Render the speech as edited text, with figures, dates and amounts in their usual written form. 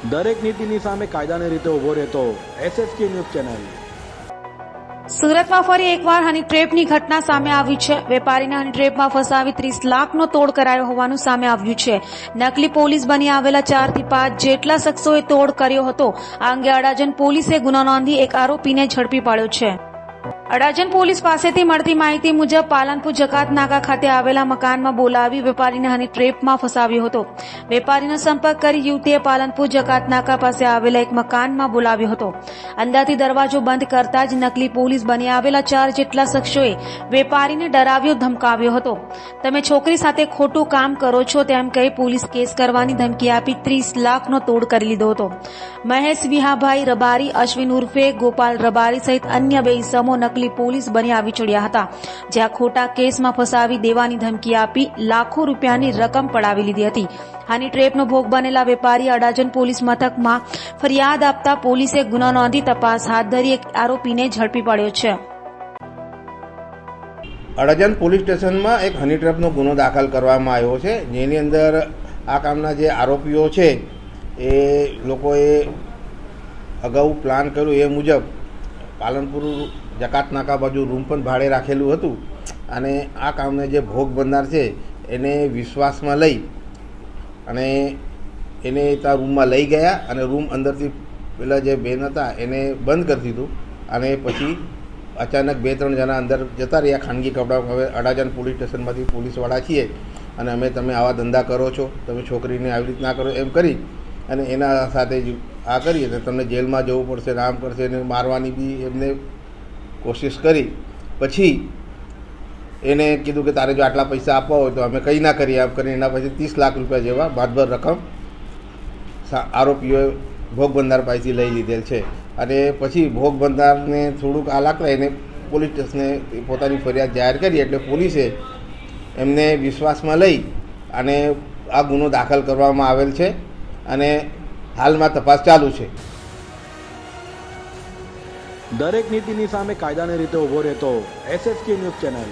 દરેક નીતિની સામે કાયદાની રીતે ઊભો રહેતો SSK ન્યૂઝ ચેનલ। સુરતમાં ફરી એકવાર હની ટ્રેપની ઘટના સામે આવી છે। વેપારીને હની ટ્રેપમાં ફસાવી 30 લાખનો તોડ કરાયો હોવાનું સામે આવ્યું છે। નકલી પોલીસ બની આવેલા 4 થી 5 જેટલા શખ્સોએ તોડ કર્યો હતો। આ અંગે અડાજણ પોલીસે ગુનો નોંધી એક આરોપીને ઝડપી પાડ્યો છે। અડાજણ પોલીસ પાસેથી મળતી માહિતી મુજબ પાલનપુર જકાત નાકા ખાતે આવેલા મકાનમાં બોલાવી વેપારીને હની ટ્રેપમાં ફસાવ્યો હતો। વેપારીનો સંપર્ક કરી યુવતીએ પાલનપુર જકાત નાકા પાસે આવેલા એક મકાનમાં બોલાવ્યો હતો। અંદરથી દરવાજો બંધ કરતા જ નકલી પોલીસ બની આવેલા 4 જેટલા શખ્સોએ વેપારીને ડરાવ્યો ધમકાવ્યો હતો। તમે છોકરી સાથે ખોટું કામ કરો છો તેમ કહી પોલીસ કેસ કરવાની ધમકી આપી 30 લાખનો તોડ કરી લીધો હતો। મહેશ વિહાભાઈ રબારી, અશ્વિન ઉર્ફે ગોપાલ રબારી સહિત અન્ય 2 ઇસમો નકલી પોલીસ બની આવી ચડ્યા હતા, જ્યાં ખોટા કેસમાં ફસાવી દેવાની ધમકી આપી લાખો રૂપિયાની રકમ પડાવી લીધી હતી। હની ટ્રેપનો ભોગ બનેલા વેપારી અડાજણ પોલીસ મથકમાં ફરિયાદ આપતા પોલીસે ગુનો નોંધી તપાસ હાથ ધરી એક આરોપીને ઝડપી પાડ્યો છે। અડાજણ પોલીસ સ્ટેશનમાં એક હની ટ્રેપનો ગુનો દાખલ કરવામાં આવ્યો છે, જેની અંદર આ કામના જે આરોપીઓ છે એ લોકોએ અગાઉ પ્લાન કર્યું એ મુજબ પાલનપુર જકાત નાકા બાજુ રૂમ પણ ભાડે રાખેલું હતું અને આ કામને જે ભોગ બનનાર છે એને વિશ્વાસમાં લઈ અને એને ત્યાં રૂમમાં લઈ ગયા અને રૂમ અંદરથી પેલા જે બેન હતા એને બંધ કરી દીધું અને પછી અચાનક 2-3 જણા અંદર જતા રહ્યા ખાનગી કપડાં। હવે અડાજણ પોલીસ સ્ટેશનમાંથી પોલીસવાળા છીએ અને અમે તમે આવા ધંધા કરો છો, તમે છોકરીને આવી રીતના કરો એમ કરી અને એના સાથે જ આ કરીએ તો તમને જેલમાં જવું પડશે, આમ કરશે ને મારવાની બી એમને કોશિશ કરી। પછી એને કીધું કે તારે જો આટલા પૈસા આપવા હોય તો અમે કંઈ ના કરીએ, આમ કરીને એના પછી 30 લાખ રૂપિયા જેવા ભાતભર રકમ આરોપીઓએ ભોગ બનનાર પાસેથી લઈ લીધેલ છે। અને પછી ભોગ બનનારને થોડુંક આ લાગતા એને પોલીસ સ્ટેશને પોતાની ફરિયાદ જાહેર કરી એટલે પોલીસે એમને વિશ્વાસમાં લઈ અને આ ગુનો દાખલ કરવામાં આવેલ છે અને હાલમાં તપાસ ચાલુ છે। દરેક નીતિની સામે કાયદાની રીતે ઊભો રહેતો SSK ન્યૂઝ ચેનલ।